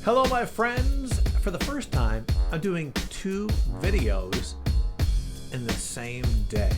Hello, my friends. For the first time, I'm doing 2 videos in the same day.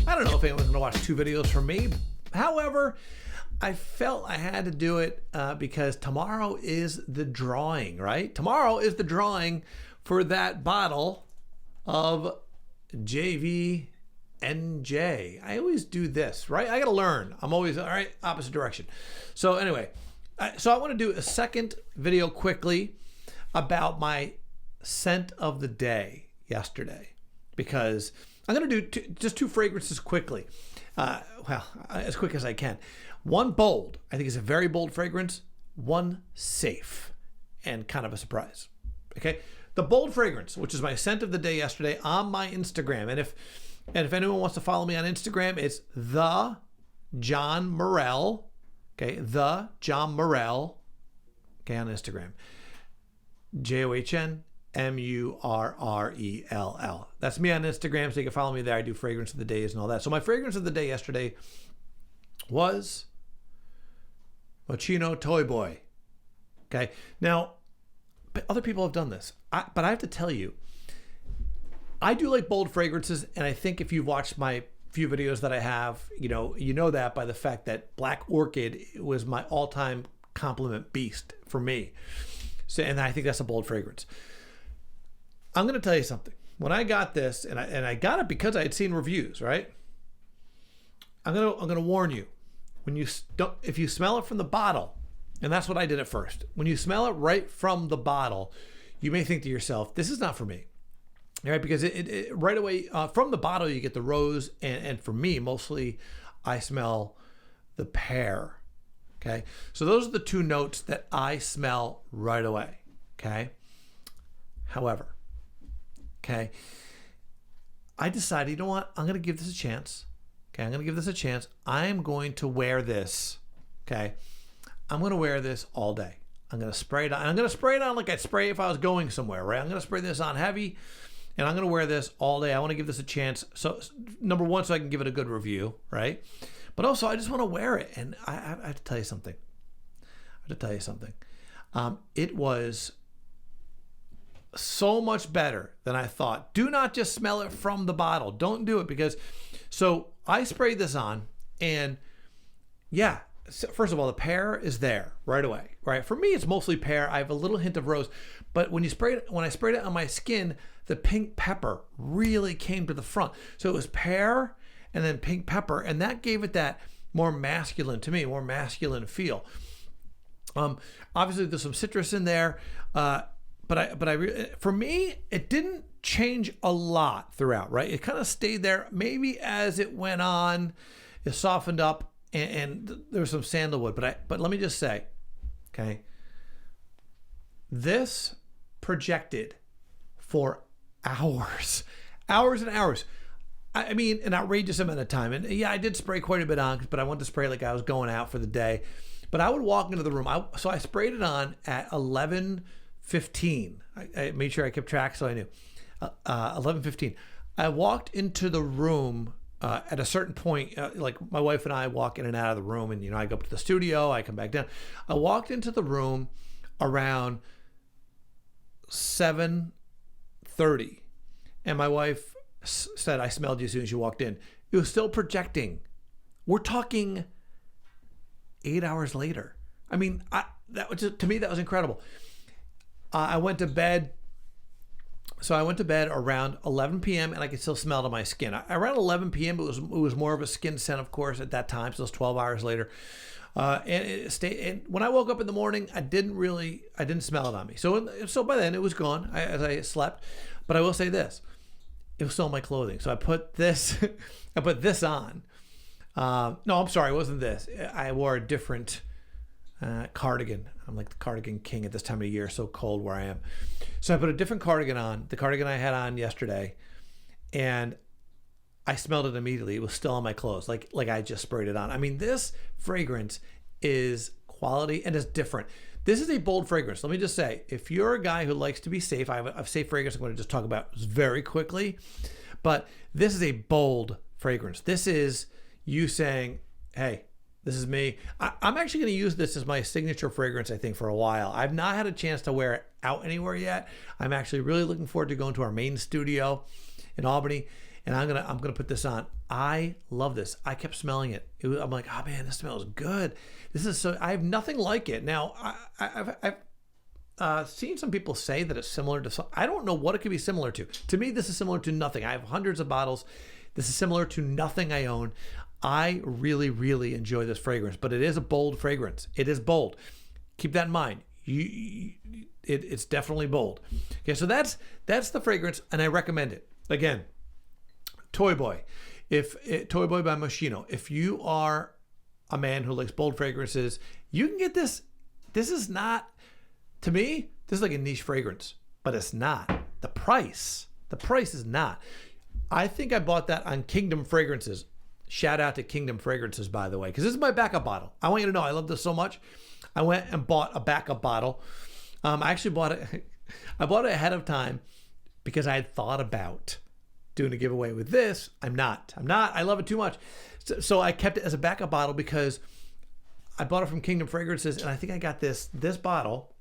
I don't know if anyone's going to watch 2 videos from me. However, I felt I had to do it because tomorrow is the drawing, right? Tomorrow is the drawing for that bottle of JVNJ. I always do this, right? I got to learn. I'm always, all right, opposite direction. So anyway, so I want to do a second video quickly about my scent of the day yesterday, because I'm going to do just 2 fragrances quickly. Well, as quick as I can. One bold, I think is a very bold fragrance. One safe and kind of a surprise. Okay. The bold fragrance, which is my scent of the day yesterday on my Instagram. And if anyone wants to follow me on Instagram, it's the John Morell. Okay. The John Morell. Okay. On Instagram. JOHNMURRELL. That's me on Instagram, so you can follow me there. I do fragrance of the days and all that. So my fragrance of the day yesterday was Moschino Toy Boy. Okay. Now, other people have done this, but I have to tell you, I do like bold fragrances, and I think if you've watched my few videos that I have, you know that by the fact that Black Orchid was my all-time compliment beast for me. So, and I think that's a bold fragrance. I'm going to tell you something. When I got this, and I got it because I had seen reviews, right? I'm going to warn you. If you smell it from the bottle, and that's what I did at first. When you smell it right from the bottle, you may think to yourself, this is not for me. All right? Because it right away, from the bottle, you get the rose. And for me, mostly, I smell the pear. Okay? So those are the 2 notes that I smell right away. Okay? However, okay, I decided, you know what? I'm going to give this a chance. Okay, I'm going to give this a chance. I'm going to wear this. Okay, I'm going to wear this all day. I'm going to spray it on. I'm going to spray it on like I'd spray if I was going somewhere, right? I'm going to spray this on heavy, and I'm going to wear this all day. I want to give this a chance. So, number one, so I can give it a good review, right? But also, I just want to wear it. And I have to tell you something. It was so much better than I thought. Do not just smell it from the bottle. Don't do it because, so I sprayed this on, and yeah, first of all, the pear is there right away, right? For me, it's mostly pear. I have a little hint of rose, but when I sprayed it on my skin, the pink pepper really came to the front. So it was pear and then pink pepper, and that gave it that more masculine, to me, more masculine feel. Obviously there's some citrus in there, for me, it didn't change a lot throughout, right? It kind of stayed there. Maybe as it went on, it softened up, and there was some sandalwood. But let me just say, okay, this projected for hours and hours. I mean, an outrageous amount of time. And yeah, I did spray quite a bit on, but I wanted to spray like I was going out for the day. But I would walk into the room. So I sprayed it on at 11:15. I made sure I kept track so I knew. 11:15. I walked into the room at a certain point, like my wife and I walk in and out of the room, and I go up to the studio, I come back down. I walked into the room around 7:30, and my wife said, "I smelled you as soon as you walked in." It was still projecting. We're talking 8 hours later. I mean, to me that was incredible. I went to bed. So I went to bed around 11 p.m. and I could still smell it on my skin. Around 11 p.m. it was more of a skin scent, of course, at that time. So it was 12 hours later. And it stayed. And when I woke up in the morning, I didn't smell it on me. So by then it was gone as I slept. But I will say this: it was still on my clothing. So I put this on. No, I'm sorry, it wasn't this. I wore a different cardigan. I'm like the cardigan king at this time of year, so cold where I am. So I put a different cardigan on, the cardigan I had on yesterday, and I smelled it immediately. It was still on my clothes, like I just sprayed it on. I mean, this fragrance is quality and is different. This is a bold fragrance. Let me just say, if you're a guy who likes to be safe, I have a safe fragrance I'm going to just talk about very quickly, but this is a bold fragrance. This is you saying, hey, This is me. I'm actually going to use this as my signature fragrance, I think, for a while. I've not had a chance to wear it out anywhere yet. I'm actually really looking forward to going to our main studio in Albany, and I'm gonna put this on. I love this. I kept smelling it. I'm like, oh man, this smells good. This is so. I have nothing like it. Now, I've seen some people say that it's similar to some. I don't know what it could be similar to. To me, this is similar to nothing. I have hundreds of bottles. This is similar to nothing I own. I really, really enjoy this fragrance, but it is a bold fragrance. It is bold. Keep that in mind. It's definitely bold. Okay, so that's the fragrance, and I recommend it. Again, Toy Boy. Toy Boy by Moschino. If you are a man who likes bold fragrances, you can get this. This is not, to me, this is like a niche fragrance, but it's not. The price is not. I think I bought that on Kingdom Fragrances. Shout out to Kingdom Fragrances, by the way, because this is my backup bottle. I want you to know I love this so much. I went and bought a backup bottle. I actually bought it. I bought it ahead of time because I had thought about doing a giveaway with this. I'm not. I love it too much. So I kept it as a backup bottle because I bought it from Kingdom Fragrances, and I think I got this bottle,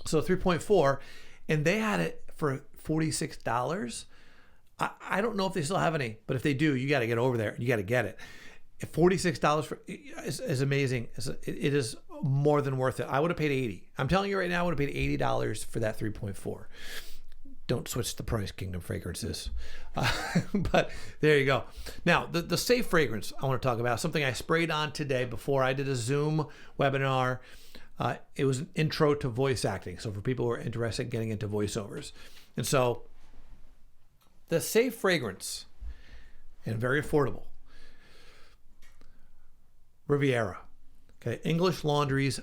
so 3.4, and they had it for $46. I don't know if they still have any, but if they do, you got to get over there. You got to get it. $46 is amazing. It is more than worth it. I would have paid $80. I'm telling you right now, I would have paid $80 for that 3.4. Don't switch the price, Kingdom Fragrances. But there you go. Now, the safe fragrance I want to talk about, something I sprayed on today before I did a Zoom webinar. It was an intro to voice acting. So for people who are interested in getting into voiceovers. And so the safe fragrance, and very affordable, Riviera. Okay, English Laundry's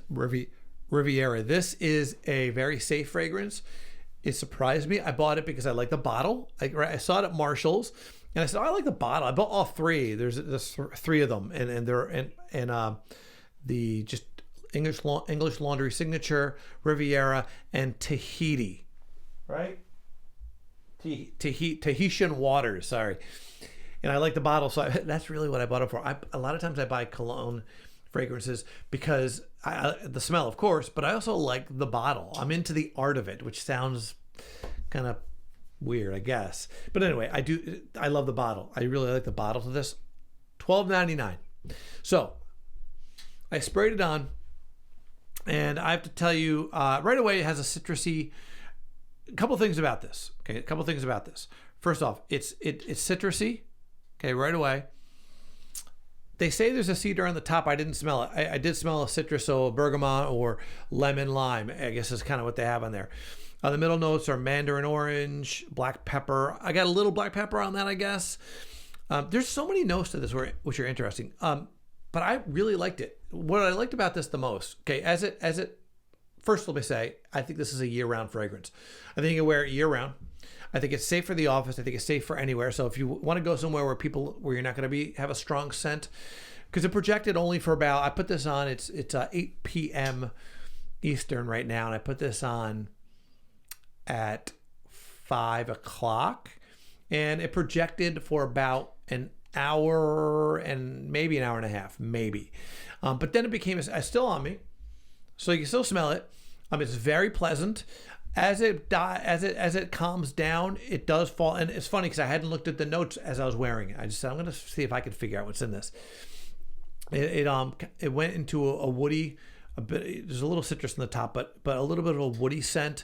Riviera. This is a very safe fragrance. It surprised me. I bought it because I like the bottle. I saw it at Marshall's, and I said, oh, I like the bottle. I bought all three. There's three of them, and they're the just English Laundry Signature, Riviera, and Tahiti, right? Tahitian waters, sorry. And I like the bottle, so that's really what I bought it for. A lot of times I buy cologne fragrances because the smell, of course, but I also like the bottle. I'm into the art of it, which sounds kind of weird, I guess. But anyway, I love the bottle. I really like the bottle to this. $12.99. So I sprayed it on, and I have to tell you right away, it has a citrusy. A couple things about this. Okay, a couple things about this. First off, it's citrusy. Okay, right away. They say there's a cedar on the top. I didn't smell it. I did smell a citrus, so bergamot or lemon lime, I guess is kind of what they have on there. The middle notes are mandarin orange, black pepper. I got a little black pepper on that, I guess. There's so many notes to this which are interesting. But I really liked it. What I liked about this the most, okay, first let me say, I think this is a year-round fragrance. I think you can wear it year-round. I think it's safe for the office. I think it's safe for anywhere. So if you want to go somewhere where you're not going to have a strong scent, because it projected only for about, I put this on, it's 8 p.m. Eastern right now, and I put this on at 5 o'clock, and it projected for about an hour and maybe an hour and a half, maybe. But then it became, it's still on me, so you can still smell it. It's very pleasant. As it calms down, it does fall. And it's funny because I hadn't looked at the notes as I was wearing it. I just said, I'm going to see if I can figure out what's in this. It went into a woody, a bit. There's a little citrus in the top, but a little bit of a woody scent.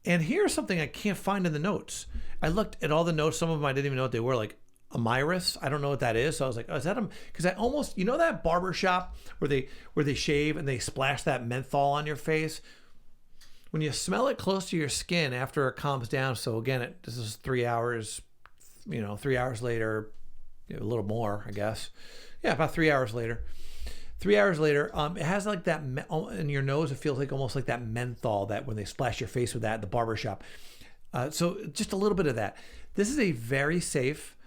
And here's something I can't find in the notes. I looked at all the notes. Some of them I didn't even know what they were, like Amyris. I don't know what that is. So I was like, oh, is that them? Because I almost, that barber shop where they shave and they splash that menthol on your face. When you smell it close to your skin after it calms down, so again, this is 3 hours, 3 hours later, a little more, I guess. Yeah, about 3 hours later. 3 hours later, it has like that, in your nose, it feels like almost like that menthol that when they splash your face with that at the barbershop. So just a little bit of that. This is a very safe,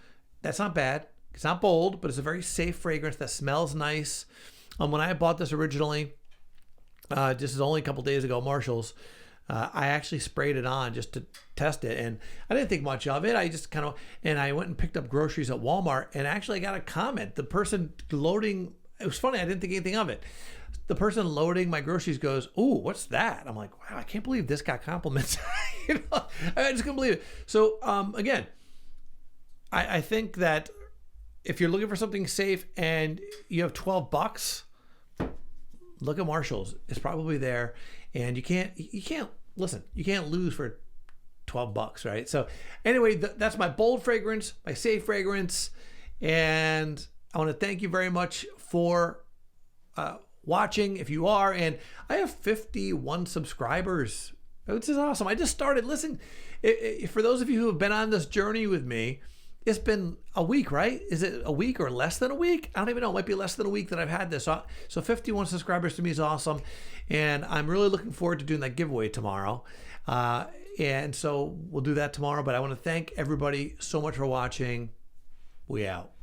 that's not bad. It's not bold, but it's a very safe fragrance that smells nice. When I bought this originally, this is only a couple days ago, Marshall's, I actually sprayed it on just to test it, and I didn't think much of it. I just and I went and picked up groceries at Walmart, and actually I got a comment. The person loading it was funny. I didn't think anything of it. The person loading my groceries goes, "Ooh, what's that?" I'm like, "Wow, I can't believe this got compliments." I just couldn't believe it. So again, I think that if you're looking for something safe and you have $12, look at Marshall's. It's probably there, and you can't listen. You can't lose for $12, right? So anyway, that's my bold fragrance, my safe fragrance, and I want to thank you very much for watching, if you are. And I have 51 subscribers, which is awesome. I just started. Listen, for those of you who have been on this journey with me, it's been a week, right? Is it a week or less than a week? I don't even know. It might be less than a week that I've had this. So 51 subscribers to me is awesome. And I'm really looking forward to doing that giveaway tomorrow. And so we'll do that tomorrow. But I want to thank everybody so much for watching. We out.